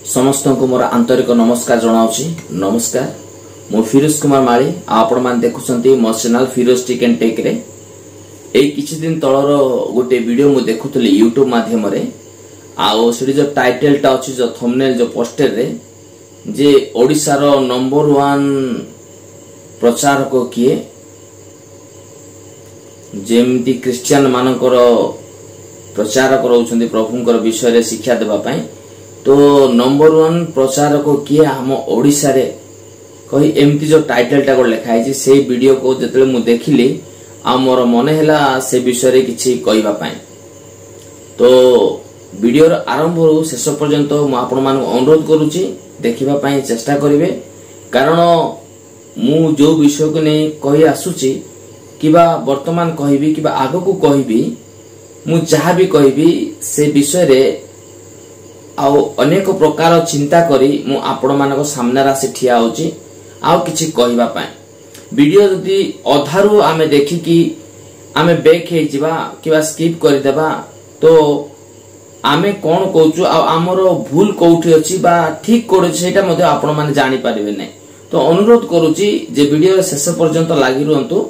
समस्त को मोर आंतरिक नमस्कार जनाऊँ। नमस्कार, मु फिरोज कुमार माली। आपण मान देखुछंती मो channel Firoz tech and tech रे। एई किछि दिन तळर गोटे वीडियो मु देखुतली यूट्यूब माध्यम रे। आउ सेठी जो टाइटल टा अछि, जो थंबनेल, जो पोस्टर रे, जे ओडिसा रो नंबर 1 प्रचारक किए, जेमती क्रिश्चियन मानकर प्रचारक रहउछंती प्रभुंकर विषय रे शिक्षा देबा पई। तो नंबर 1 प्रचारक किए हम ओडिसा रे कही एमती जो टाइटल टा लिखा है, से वीडियो को जतले मु देखिली आ मोर मन हैला से विषय रे किछि कहबा पई। तो वीडियो रो आरंभ रु शेष पर्यंत मु आपण मान अनुरोध करूची देखिबा पई चेष्टा करिवे, कारण मु जो विषय को नै कहि आसुची किबा वर्तमान कहबी किबा आगो को कहबी, मु जहा भी कहबी से विषय रे आउ अनेक प्रकार चिंता करी मु आपण मानको सामने रासी ठिया होची आउ किछि कहबा पई। वीडियो जदी अधारु आमे देखि कि आमे बैक हे जिबा किबा स्किप करि देबा, तो आमे कोन कहउछु आ हमरो भूल कोठी अछि बा ठीक कोठी सेटा मध्ये आपण माने जानि परिबे नै। तो अनुरोध करूची जे वीडियो शेष पर्यंत लागि रहंतु।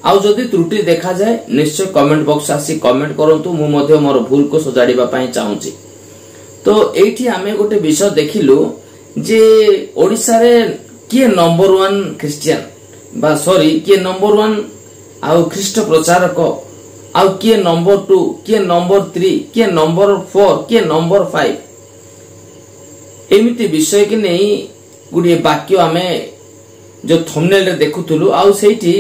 आउ जदी त्रुटि देखा जाए निश्चय कमेंट बॉक्स आसी कमेंट करंतु, मु मध्ये मोर भूल को सजाडिबा पई चाहूची। तो एठी आमे गोटे विषय देखिलु जे ओडिसा रे किए नंबर 1 क्रिश्चियन बा सॉरी किए नंबर 1 आउ ख्रीष्ट प्रचारक, आउ किए नंबर 2, किए नंबर 3, किए नंबर 4, किए नंबर 5, एमिति विषय के नै गुडी वाक्य आमे जो थंबनेल रे देखुथुलु। आउ सेठी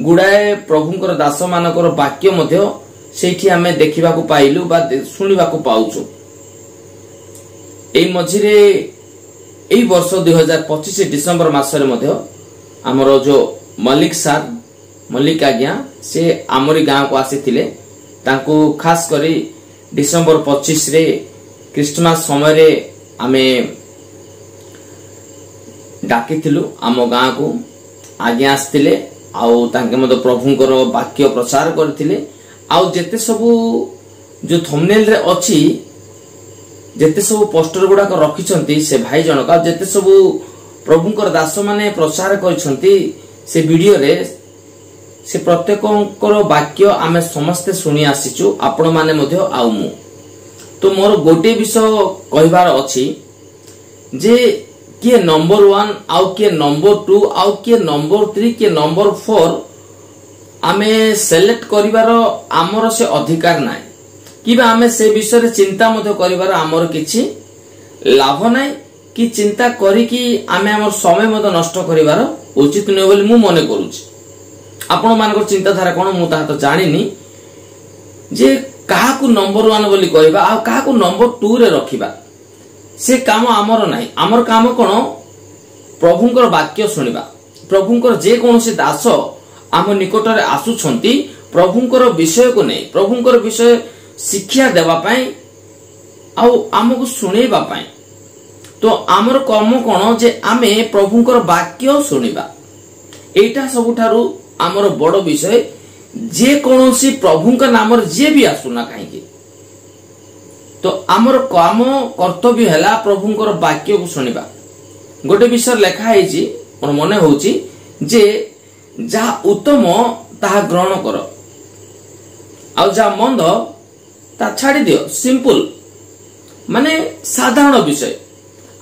गुडाए प्रभुंकर दास मानकर वाक्य मध्ये सेठी आमे देखिबा को पाइलु बा सुनिबा को पाउछु। एई मझिरे एई वर्ष 2025 डिसेंबर मासरे मध्ये हमरो जो मल्लिक आज्ञा से आमरी गांव को आसीथिले। तांको खास करी डिसेंबर 25 रे क्रिसमस समय रे आमे डाकिथिलु आम गांव को। आज्ञा आस्थिले आउ तांके मध्ये प्रभुंकर वाक्य प्रचार करथिले। आउ जेते सबु जो थंबनेल रे अछि, जेते सबु पोस्टर गुडा को रखिछंती से भाई जनका, जेते सबु प्रभुंकर दास माने प्रचार करिसंती से वीडियो रे, से प्रत्येककर वाक्य आमे समस्त सुनी आसीचु, आपण माने मध्ये आउ मु। तो मोर गोटे विषय कहबार अछि जे किए नंबर 1 आउ किए नंबर 2 आउ किए नंबर 3 किए नंबर 4 आमे सिलेक्ट करिवार हमर से अधिकार नाही, किबा आमे से विषय रे चिंता मध्ये करिवार हमर किछि लाभ नाही, कि चिंता करी कि आमे हमर समय मध्ये नष्ट करिवार उचित नै बोली मु मने करूछि। आपण मानकर चिंताधारा कोन मु ता तो जानिनी जे काहा को नंबर 1 बोली कहबा आ काहा को नंबर 2 रे रखिबा, से काम हमर नाही। हमर काम कोन प्रभुंकर वाक्य सुनिबा। प्रभुंकर जे कोनोसी दास आम निकट रे आसुछंती प्रभुंकर विषय को नै, प्रभुंकर विषय शिक्षा देबा पई आउ हमकु सुनेबा पई। तो हमर कर्म कोन जे आमे प्रभुंकर वाक्य सुनिबा, एटा सबुठारु हमर बड़ विषय। जे कोनोसी प्रभुंकर नाम रे जे भी आसुना काहेकि, तो हमर काम कर्तव्य हैला प्रभुंकर वाक्य को सुनिबा। गोटे विषय लेखा हैछि, मोर मने होछि जे जा उत्तम ताहा ग्रहण कर, आ जा मंद ता छाड़ी दियो। सिंपल माने साधारण विषय।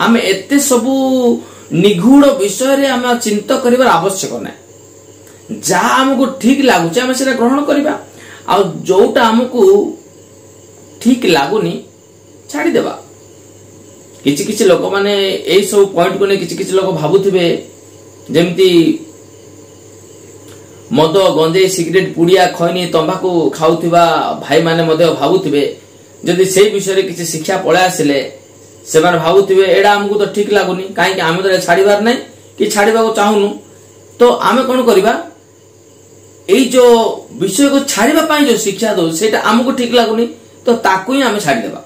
आमे एते सबु निगूढ़ विषय रे आमे चिंता करिवार आवश्यक नै। जा हमको ठीक लागु छै आमे सेटा ग्रहण करिबा, आ जोटा हमको ठीक लागुनी छाड़ी देबा। किछि किछि लोक माने एई सब पॉइंट को नै किछि किछि लोक भाबुथिबे जेमती मद, गंजे, सिगरेट, पुड़िया, खैनी, तंबाकू खाउथिबा भाई माने मध्ये भाबुथिबे जदि सेई विषय रे किछि शिक्षा पळे आसिले से माने भाबुथिबे एडा हमकु तो ठीक लागुनी, काहे कि आमे तो छाड़ीबार नै कि छाड़ीबा को चाहुनु। तो आमे कोन करिबा, एई जो विषय को छाड़ीबा पई जो शिक्षा दो सेटा हमकु ठीक लागुनी, तो ताकू ही आमे छाड़ी देबा।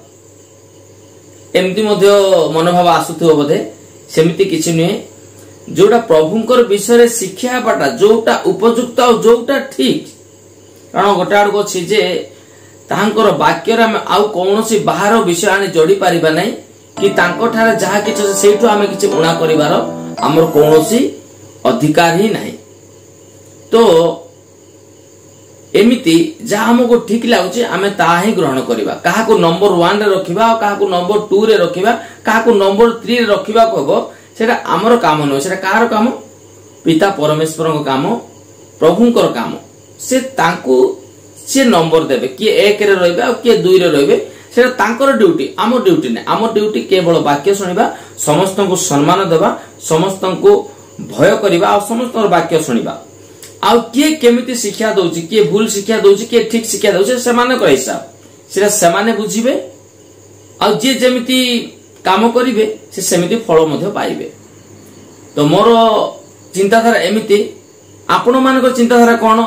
एमती मध्ये मनोभाव आसुथिबो बोधे, सेमिति किछि नै। जोटा प्रभुंकर विषय रे शिक्षा बाटा जोटा उपयुक्त आ जोटा ठीक, कारण गोटे आड़ अछि जे ताहांकर वाक्य रे आउ कोनोसी बाहर विषय आनी जोड़ी पारिबा नै, कि तांकोठारे जहा किछि सेठु आमे किछि उणा करिवार हमर कोनोसी अधिकार ही नाही। तो एमिति जहा हमको ठीक लागुछि आमे ता ही ग्रहण करिवा। काहा को नंबर 1 रे रखिबा और काहा को नंबर 2 रे रखिबा, काहा को नंबर 3 रे रखिबा कहबो सेटा हमर काम न, सेटा कार काम? पिता परमेश्वर को काम, प्रभुंकर काम। से तांको से नंबर देबे, किए 1 रे रहबे और किए 2 रे रहबे, सेटा तांकर ड्यूटी, आम ड्यूटी नै। आम ड्यूटी केवल वाक्य सुनिबा, समस्त को सम्मान देबा, समस्त को भय करिबा और समस्त वाक्य सुनिबा। आ किए केमिति शिक्षा दउछि, किए भूल शिक्षा दउछि, किए ठीक शिक्षा दउछि, से माने कर हिसाब सेटा से माने बुझिबे। आ जे जेमिति काम करिवे से सेमिति फल मध्ये पाइबे। तो मोर चिंताधारा एमिति, आपण मानकर चिंताधारा कोन?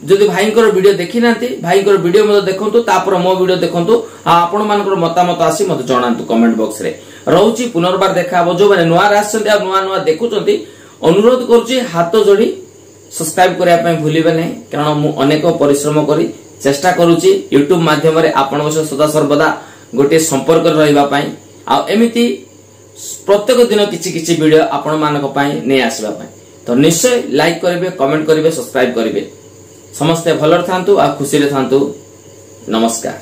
जदि भाईंकर वीडियो देखि नांती, भाईंकर वीडियो मते देखंतु, तापर मो वीडियो देखंतु, आपण मानकर मतामत आसी मते जणांतु कमेंट बॉक्स रे। रहउची पुनर्बार देखाबो। जो माने नुआ रासचंती आ नुआ नुआ देखुचंती, अनुरोध करूची हाथ जोड़ी सब्सक्राइब करिया पय भूलिबे नै, कारण मु अनेक परिश्रम करी चेष्टा करूची YouTube माध्यम रे आपण सह सदा सर्वदा गोटे संपर्क रहिबा पय। आ एमिति प्रत्येक दिन किछि किछि वीडियो आपण मानक पय नै आसीबा पय। तो निश्चय लाइक करिवे, कमेंट करिवे, सब्सक्राइब करिवे। समस्ते भलर थांतु आ खुशी रे थांतु। नमस्कार।